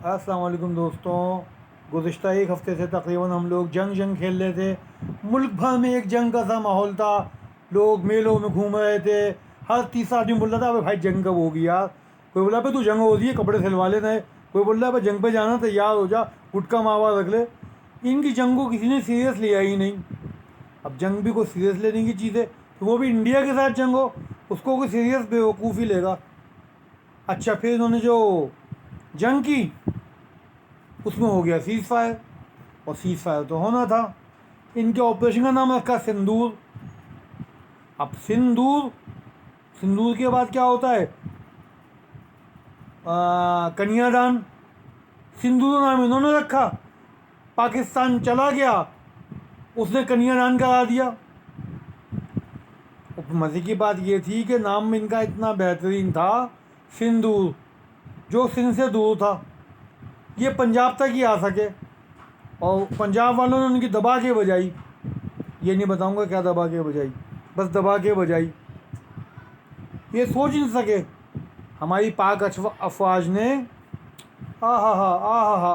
अस्सलाम वालेकुम दोस्तों। गुज़िश्ता एक हफ़्ते से तकरीबन हम लोग जंग खेल रहे थे। मुल्क भर में एक जंग का सा माहौल था। लोग मेलों में घूम रहे थे। हर तीसरा आदमी बोल रहा था अबे भाई जंग कब होगी यार। कोई बोला भाई तू जंग हो रही है कपड़े सिलवा लेना है। कोई बोल रहा है भाई जंग पे जाना तैयार हो जा, गुटका मावा रख ले। इनकी जंग को किसी ने सीरियस लिया ही नहीं। अब जंग भी कोई सीरियस लेने की चीज़ है तो वो भी इंडिया के साथ जंग हो, उसको कोई सीरियस बेवकूफ़ी लेगा। अच्छा, फिर इन्होंने जो जंग की उसमें हो गया सीज़ फायर, और सीज़ फायर तो होना था। इनके ऑपरेशन का नाम रखा सिंदूर। अब सिंदूर, सिंदूर के बाद क्या होता है, कन्यादान। सिंदूर नाम इन्होंने रखा, पाकिस्तान चला गया, उसने कन्यादान करा दिया। और मज़े की बात ये थी कि नाम इनका इतना बेहतरीन था, सिंदूर, जो सिंध से दूर था, ये पंजाब तक ही आ सके। और पंजाब वालों ने उनकी दबा के बजाई। ये नहीं बताऊंगा क्या दबा के बजाई, बस दबा के बजाई। ये सोच नहीं सके हमारी पाक अफवाज ने, आ हा,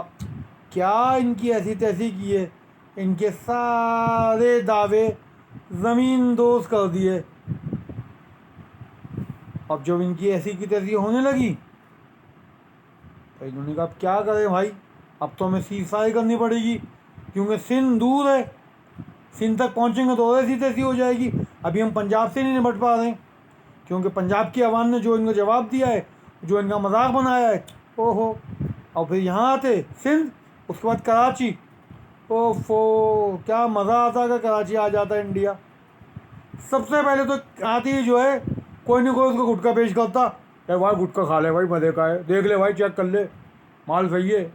क्या इनकी ऐसी तैसी की है। इनके सारे दावे ज़मीन दोज कर दिए। अब जब इनकी ऐसी की तैसी होने लगी तो इन्होंने कहा अब क्या करें भाई, अब तो हमें सीज़ फायर करनी पड़ेगी, क्योंकि सिंध दूर है। सिंध तक पहुंचेंगे तो और ऐसी तैसी हो जाएगी। अभी हम पंजाब से नहीं निपट पा रहे हैं, क्योंकि पंजाब की आवाम ने जो इनको जवाब दिया है, जो इनका मजाक बनाया है, ओहो। और फिर यहाँ आते सिंध, उसके बाद कराची, ओफो क्या मज़ा आता अगर कराची आ जाता इंडिया। सबसे पहले तो आते ही जो है कोई ना कोई उसको गुटखा पेश करता, यार भाई गुटखा खा ले भाई, मज़े का है, देख ले भाई, चेक कर ले, माल सही है।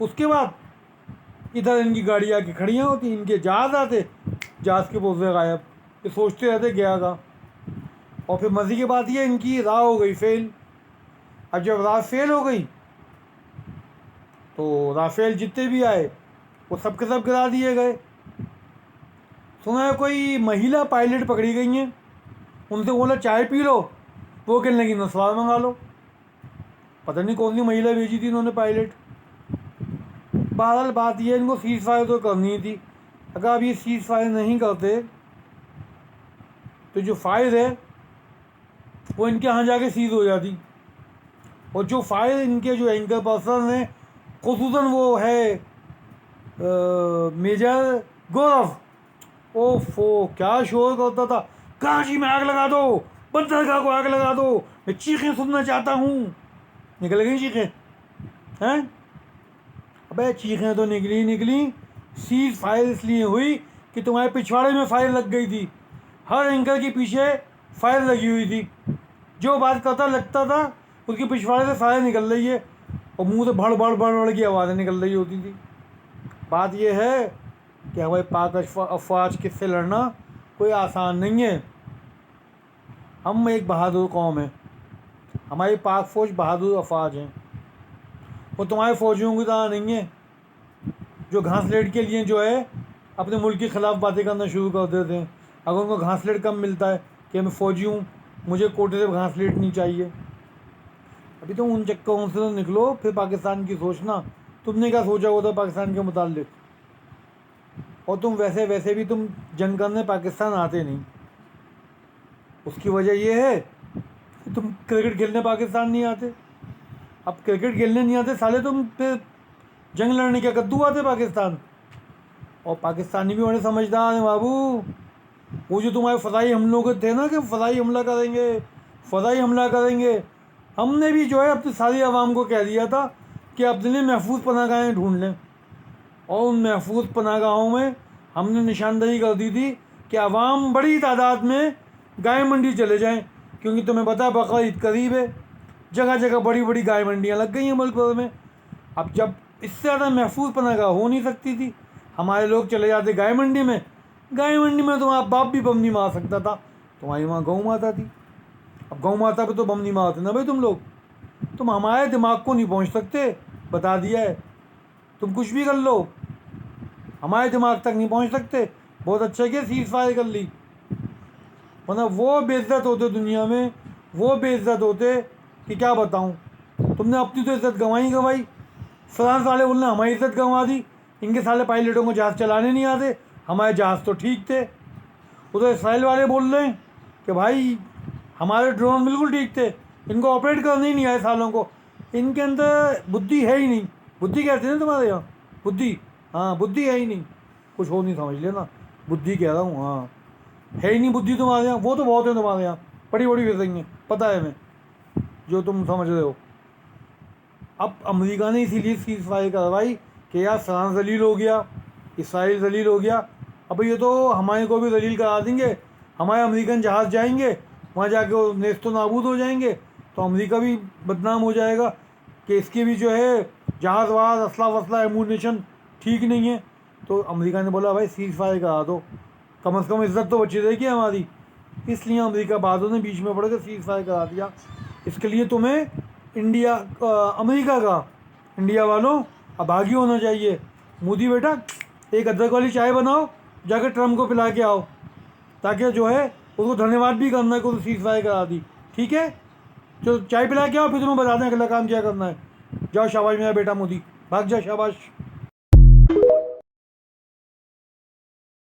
उसके बाद इधर इनकी गाड़ियाँ आके खड़ियाँ होती, इनके जहाज़ आते, जहाज़ के पुर्जे गायब। ये सोचते रहते गया का। और फिर मज़े की बात ये, इनकी राह हो गई फेल। अब जब राह फेल हो गई तो राफेल जितने भी आए वो सब के सब गिरा दिए गए। सुना है कोई महिला पायलट पकड़ी गई हैं, उनसे बोला चाय पी लो, वो कहने लगी नस्वार मंगा लो। पता नहीं कौन सी महिला भेजी थी इन्होंने पायलट। बहरहाल बात यह, इनको सीज़ फायर तो करनी ही थी। अगर अब ये सीज़ फायर नहीं करते तो जो फायर है वो इनके यहाँ जाके सीज हो जाती। और जो फायर इनके जो एंकर पर्सन हैं, खुसूसन वो है मेजर गौरव, ओफो क्या शोर करता था, कराची में आग लगा दो, बंदरगाह को आग लगा दो, मैं चीखें सुनना चाहता हूँ। निकल गई चीखें हैं। अबे चीखें तो निकली। सीज फायर इसलिए हुई कि तुम्हारे पिछवाड़े में फायर लग गई थी। हर एंकर के पीछे फायर लगी हुई थी। जो बात करता लगता था उसके पिछवाड़े से फायर निकल रही है, और मुंह से भड़ की आवाज़ें निकल रही होती थी। बात यह है कि हमारे पाक अफवाज किससे लड़ना कोई आसान नहीं है। हम एक बहादुर कौम है, हमारी पाक फ़ौज बहादुर अफवाज हैं। वो तुम्हारे फ़ौजियों की तरह नहीं है जो घासलेट के लिए जो है अपने मुल्क के ख़िलाफ़ बातें करना शुरू कर देते हैं। अगर उनको घासलेट कम मिलता है कि मैं फ़ौजी हूँ, मुझे कोटे से घासलेट नहीं चाहिए। अभी तो उन चक्करों से तो निकलो, फिर पाकिस्तान की सोचना। तुमने क्या सोचा हुआ था पाकिस्तान के मुताल्लिक? और तुम वैसे भी तुम जंग करने पाकिस्तान आते नहीं। उसकी वजह यह है कि तुम क्रिकेट खेलने पाकिस्तान नहीं आते। अब क्रिकेट खेलने नहीं आते साले, तुम फिर जंग लड़ने क्या कद्दू आते पाकिस्तान। और पाकिस्तानी भी बड़े समझदार हैं बाबू। वो जो तुम्हारे फ़ज़ाई हमलों के थे ना कि फ़ज़ाई हमला करेंगे, हमने भी जो है अपनी सारी आवाम को कह दिया था कि अपने लिए महफूज पनाहगाहें ढूंढ लें। और उन महफूज पनाहगाहों में हमने निशानदही कर दी थी कि आवाम बड़ी तादाद में गाय मंडी चले जाएं, क्योंकि तुम्हें पता है बकरीद करीब है। जगह जगह बड़ी बड़ी गाय मंडियाँ लग गई हैं मुल्क भर में। अब जब इससे ज़्यादा महफूज पनाहगाह हो नहीं सकती थी, हमारे लोग चले जाते गाय मंडी में। गाय मंडी में तुम्हारा बाप भी बम नहीं मार सकता था, तुम्हारी वहाँ गौ माता थी। अब गौ माता पे तो बम नहीं मारते ना भाई तुम लोग। तुम हमारे दिमाग को नहीं पहुँच सकते, बता दिया है। तुम कुछ भी कर लो, हमारे दिमाग तक नहीं पहुँच सकते। बहुत अच्छा किया सीज़ फायर कर ली, वरना वो बेइज्जत होते दुनिया में, वो बेइज्जत होते कि क्या बताऊँ। तुमने अपनी तो इज्जत गंवाई गंवाई। फ्रांस वाले बोलने हमारी इज्जत गंवा दी, इनके साले पायलटों को जहाज़ चलाने नहीं आते, हमारे जहाज़ तो ठीक थे। उधर इसराइल वाले बोल रहे हैं कि भाई हमारे ड्रोन बिल्कुल ठीक थे, इनको ऑपरेट करने ही नहीं आए सालों को, इनके अंदर बुद्धि है ही नहीं। बुद्धि कहते हैं ना तुम्हारे यहाँ, बुद्धि, हाँ बुद्धि है ही नहीं, कुछ हो नहीं समझ लेना, बुद्धि कह रहा हूँ, हाँ है ही नहीं बुद्धि तुम्हारे यहाँ। वो तो बहुत है तुम्हारे यहाँ, बड़ी बड़ी फिसंगे, पता है हमें जो तुम समझ रहे हो। अब अमेरिका ने इसीलिए सीज फायर करवाई कि यार फ्रांस जलील हो गया, इसराइल जलील हो गया, अब ये तो हमारे को भी जलील करा देंगे, हमारे अमेरिकन जहाज़ जाएंगे वहाँ जाके वो नेस्तो नाबूद हो जाएंगे, तो अमेरिका भी बदनाम हो जाएगा कि इसके भी जो है जहाज़ वहाज़ असला वसला एमुनेशन ठीक नहीं है। तो अमेरिका ने बोला भाई सीज फायर करा दो, कम से कम इज्जत तो बची रहेगी हमारी। इसलिए अमेरिका बादों ने बीच में पड़ के सीज फायर करा दिया। इसके लिए तुम्हें इंडिया अमेरिका का, इंडिया वालों अभागी होना चाहिए। मोदी बेटा एक अदरक वाली चाय बनाओ, जाकर ट्रम्प को पिला के आओ, ताकि जो है उसको धन्यवाद भी करना है कि उसने सीज फायर करा दी। ठीक है, तो चाय पिला के आओ, फिर तुम्हें बता दें अगला काम क्या करना है। जाओ शाबाश मेरा बेटा मोदी, भाग जाओ, शाबाश।